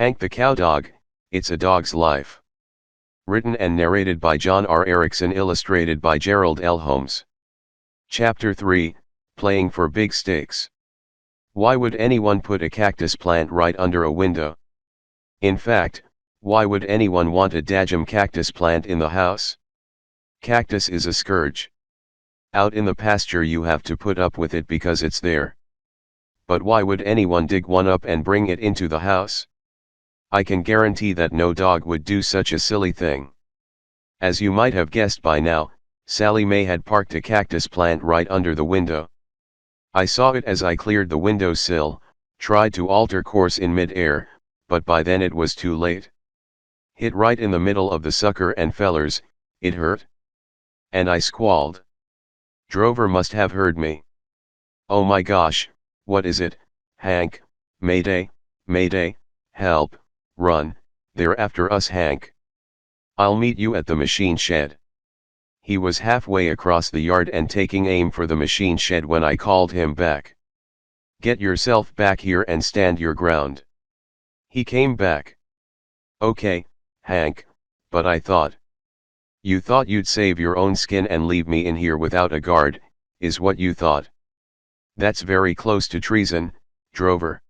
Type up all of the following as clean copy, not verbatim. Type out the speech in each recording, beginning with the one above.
Hank the Cowdog, It's a Dog's Life. Written and narrated by John R. Erickson, illustrated by Gerald L. Holmes. Chapter 3, Playing for Big Stakes. Why would anyone put a cactus plant right under a window? In fact, why would anyone want a dagem cactus plant in the house? Cactus is a scourge. Out in the pasture you have to put up with it because it's there. But why would anyone dig one up and bring it into the house? I can guarantee that no dog would do such a silly thing. As you might have guessed by now, Sally Mae had parked a cactus plant right under the window. I saw it as I cleared the windowsill, tried to alter course in mid-air, but by then it was too late. Hit right in the middle of the sucker and fellers, it hurt. And I squalled. Drover must have heard me. Oh my gosh, what is it, Hank? Mayday, mayday, help, run, they're after us, Hank. I'll meet you at the machine shed. He was halfway across the yard and taking aim for the machine shed when I called him back. Get yourself back here and stand your ground. He came back. Okay, Hank, but I thought. You thought you'd save your own skin and leave me in here without a guard, is what you thought. That's very close to treason, Drover.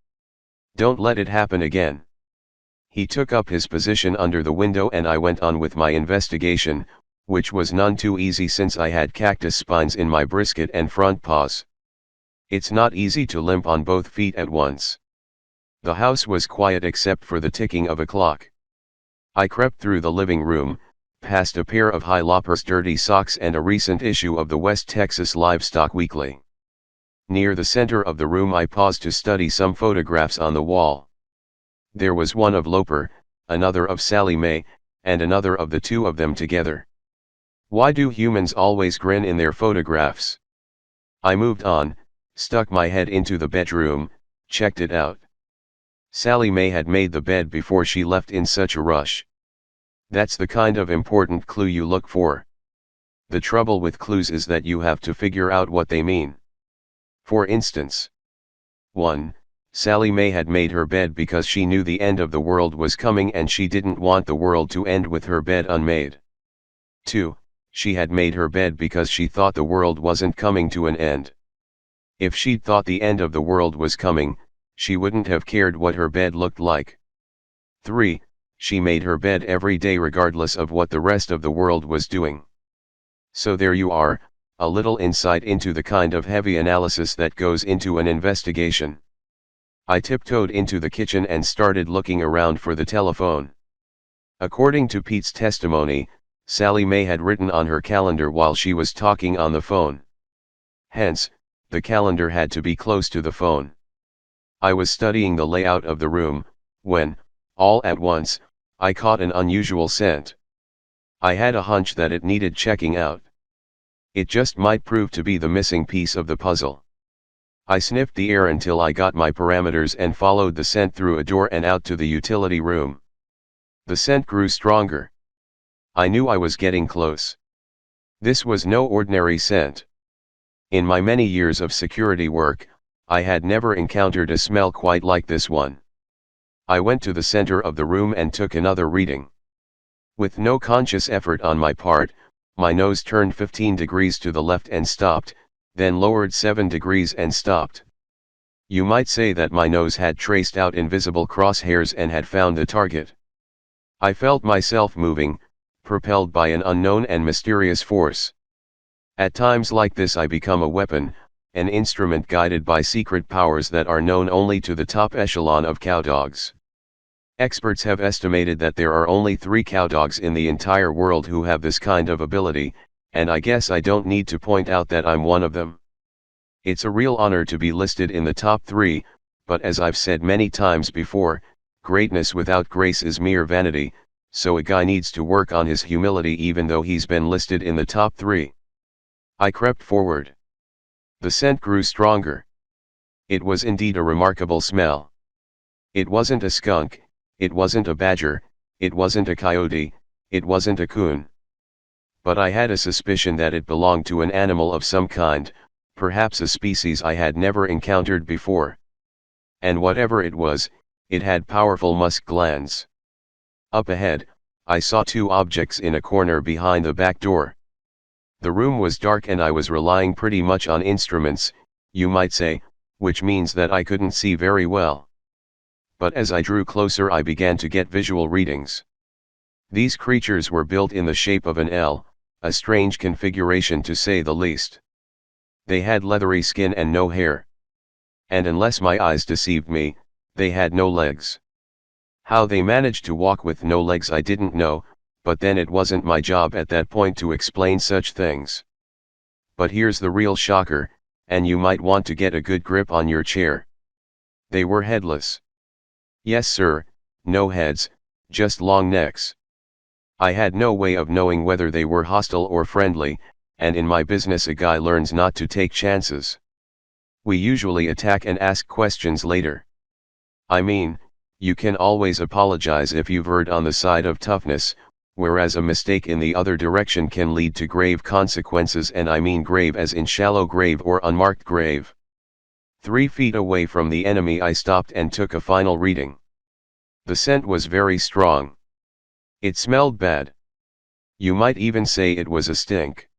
Don't let it happen again. He took up his position under the window and I went on with my investigation, which was none too easy since I had cactus spines in my brisket and front paws. It's not easy to limp on both feet at once. The house was quiet except for the ticking of a clock. I crept through the living room, past a pair of high loppers, dirty socks and a recent issue of the West Texas Livestock Weekly. Near the center of the room I paused to study some photographs on the wall. There was one of Loper, another of Sally Mae, and another of the two of them together. Why do humans always grin in their photographs? I moved on, stuck my head into the bedroom, checked it out. Sally Mae had made the bed before she left in such a rush. That's the kind of important clue you look for. The trouble with clues is that you have to figure out what they mean. For instance, 1. Sally Mae had made her bed because she knew the end of the world was coming and she didn't want the world to end with her bed unmade. 2. She had made her bed because she thought the world wasn't coming to an end. If she'd thought the end of the world was coming, she wouldn't have cared what her bed looked like. 3. She made her bed every day regardless of what the rest of the world was doing. So there you are, a little insight into the kind of heavy analysis that goes into an investigation. I tiptoed into the kitchen and started looking around for the telephone. According to Pete's testimony, Sally Mae had written on her calendar while she was talking on the phone. Hence, the calendar had to be close to the phone. I was studying the layout of the room, when, all at once, I caught an unusual scent. I had a hunch that it needed checking out. It just might prove to be the missing piece of the puzzle. I sniffed the air until I got my parameters and followed the scent through a door and out to the utility room. The scent grew stronger. I knew I was getting close. This was no ordinary scent. In my many years of security work, I had never encountered a smell quite like this one. I went to the center of the room and took another reading. With no conscious effort on my part, my nose turned 15 degrees to the left and stopped, then lowered 7 degrees and stopped. You might say that my nose had traced out invisible crosshairs and had found the target. I felt myself moving, propelled by an unknown and mysterious force. At times like this I become a weapon, an instrument guided by secret powers that are known only to the top echelon of cowdogs. Experts have estimated that there are only 3 cowdogs in the entire world who have this kind of ability, and I guess I don't need to point out that I'm one of them. It's a real honor to be listed in the top 3, but as I've said many times before, greatness without grace is mere vanity, so a guy needs to work on his humility even though he's been listed in the top 3. I crept forward. The scent grew stronger. It was indeed a remarkable smell. It wasn't a skunk, it wasn't a badger, it wasn't a coyote, it wasn't a coon. But I had a suspicion that it belonged to an animal of some kind, perhaps a species I had never encountered before. And whatever it was it had powerful musk glands. Up ahead, I saw two objects in a corner behind the back door. The room was dark and I was relying pretty much on instruments, you might say, which means that I couldn't see very well. But as I drew closer I began to get visual readings. These creatures were built in the shape of an L, a strange configuration to say the least. They had leathery skin and no hair. And unless my eyes deceived me, they had no legs. How they managed to walk with no legs I didn't know, but then it wasn't my job at that point to explain such things. But here's the real shocker, and you might want to get a good grip on your chair. They were headless. Yes sir, no heads, just long necks. I had no way of knowing whether they were hostile or friendly, and in my business a guy learns not to take chances. We usually attack and ask questions later. I mean, you can always apologize if you've erred on the side of toughness, whereas a mistake in the other direction can lead to grave consequences, and I mean grave as in shallow grave or unmarked grave. 3 feet away from the enemy I stopped and took a final reading. The scent was very strong. It smelled bad. You might even say it was a stink.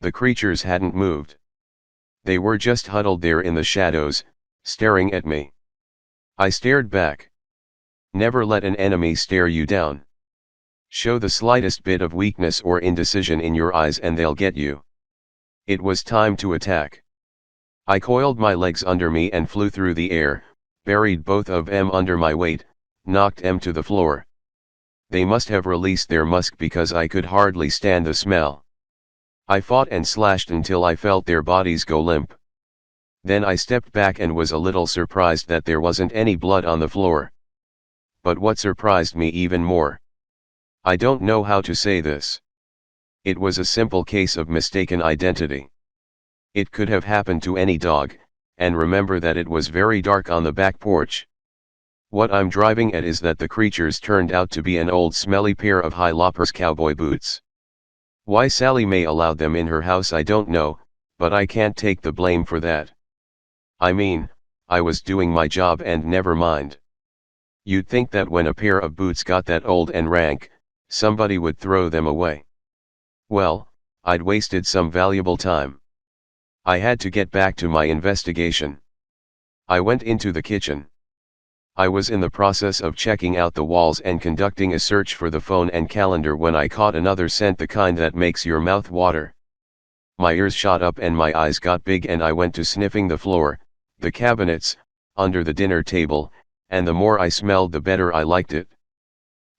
The creatures hadn't moved. They were just huddled there in the shadows, staring at me. I stared back. Never let an enemy stare you down. Show the slightest bit of weakness or indecision in your eyes and they'll get you. It was time to attack. I coiled my legs under me and flew through the air, buried both of them under my weight, knocked them to the floor. They must have released their musk because I could hardly stand the smell. I fought and slashed until I felt their bodies go limp. Then I stepped back and was a little surprised that there wasn't any blood on the floor. But what surprised me even more? I don't know how to say this. It was a simple case of mistaken identity. It could have happened to any dog, and remember that it was very dark on the back porch. What I'm driving at is that the creatures turned out to be an old smelly pair of high loppers cowboy boots. Why Sally Mae allowed them in her house I don't know, but I can't take the blame for that. I mean, I was doing my job and never mind. You'd think that when a pair of boots got that old and rank, somebody would throw them away. Well, I'd wasted some valuable time. I had to get back to my investigation. I went into the kitchen. I was in the process of checking out the walls and conducting a search for the phone and calendar when I caught another scent, the kind that makes your mouth water. My ears shot up and my eyes got big and I went to sniffing the floor, the cabinets, under the dinner table, and the more I smelled the better I liked it.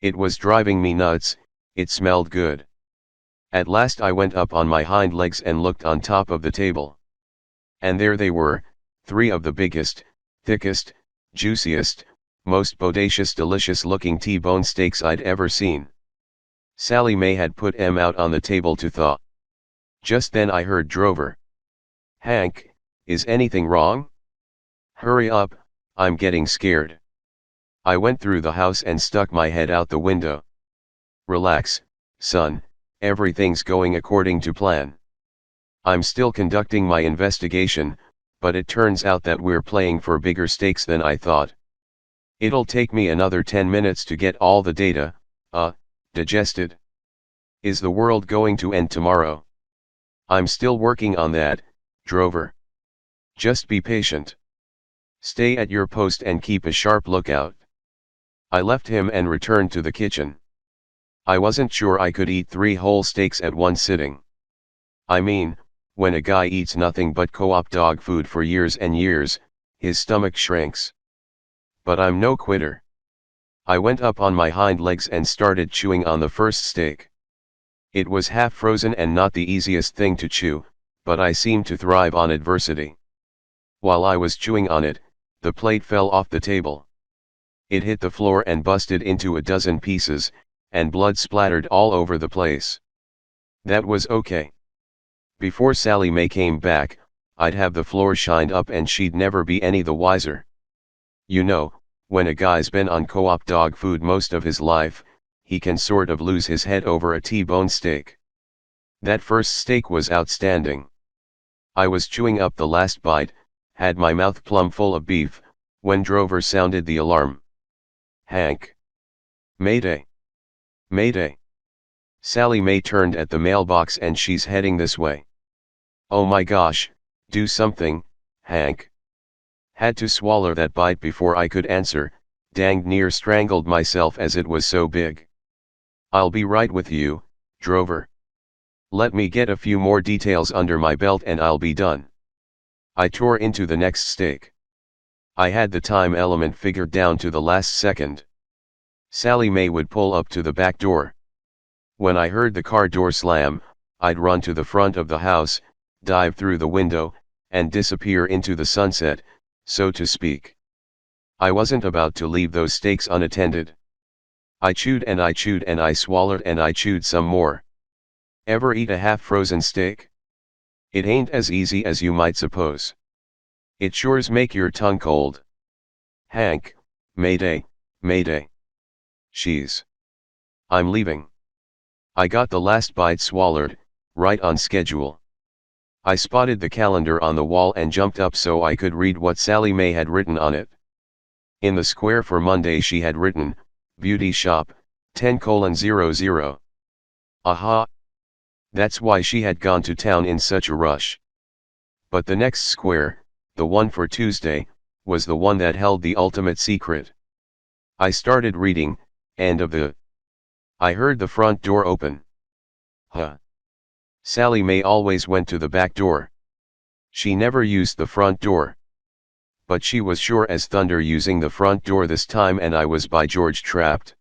It was driving me nuts, it smelled good. At last I went up on my hind legs and looked on top of the table. And there they were, 3 of the biggest, thickest, juiciest, most bodacious delicious looking T-bone steaks I'd ever seen. Sally Mae had put 'em out on the table to thaw. Just then I heard Drover. "Hank, is anything wrong? Hurry up, I'm getting scared." I went through the house and stuck my head out the window. "Relax, son, everything's going according to plan. I'm still conducting my investigation, but it turns out that we're playing for bigger stakes than I thought. It'll take me another 10 minutes to get all the data, digested. Is the world going to end tomorrow? I'm still working on that, Drover. Just be patient. Stay at your post and keep a sharp lookout." I left him and returned to the kitchen. I wasn't sure I could eat 3 whole steaks at one sitting. I mean, when a guy eats nothing but co-op dog food for years and years, his stomach shrinks. But I'm no quitter. I went up on my hind legs and started chewing on the first steak. It was half frozen and not the easiest thing to chew, but I seemed to thrive on adversity. While I was chewing on it, the plate fell off the table. It hit the floor and busted into a dozen pieces, and blood splattered all over the place. That was okay. Before Sally Mae came back, I'd have the floor shined up and she'd never be any the wiser. You know, when a guy's been on co-op dog food most of his life, he can sort of lose his head over a T-bone steak. That first steak was outstanding. I was chewing up the last bite, had my mouth plumb full of beef, when Drover sounded the alarm. Hank. Mayday. Mayday. Sally Mae turned at the mailbox and she's heading this way. Oh my gosh, do something, Hank. Had to swallow that bite before I could answer, danged near strangled myself as it was so big. I'll be right with you, Drover. Let me get a few more details under my belt and I'll be done. I tore into the next steak. I had the time element figured down to the last second. Sally Mae would pull up to the back door. When I heard the car door slam, I'd run to the front of the house, dive through the window, and disappear into the sunset, so to speak. I wasn't about to leave those steaks unattended. I chewed and I chewed and I swallowed and I chewed some more. Ever eat a half-frozen steak? It ain't as easy as you might suppose. It sure's make your tongue cold. Hank, mayday, mayday. I'm leaving. I got the last bite swallowed, right on schedule. I spotted the calendar on the wall and jumped up so I could read what Sally Mae had written on it. In the square for Monday she had written, Beauty Shop, 10:00. Aha! That's why she had gone to town in such a rush. But the next square, the one for Tuesday, was the one that held the ultimate secret. I started reading, end of the. I heard the front door open. Huh. Sally Mae always went to the back door. She never used the front door. But she was sure as thunder using the front door this time and I was by George trapped.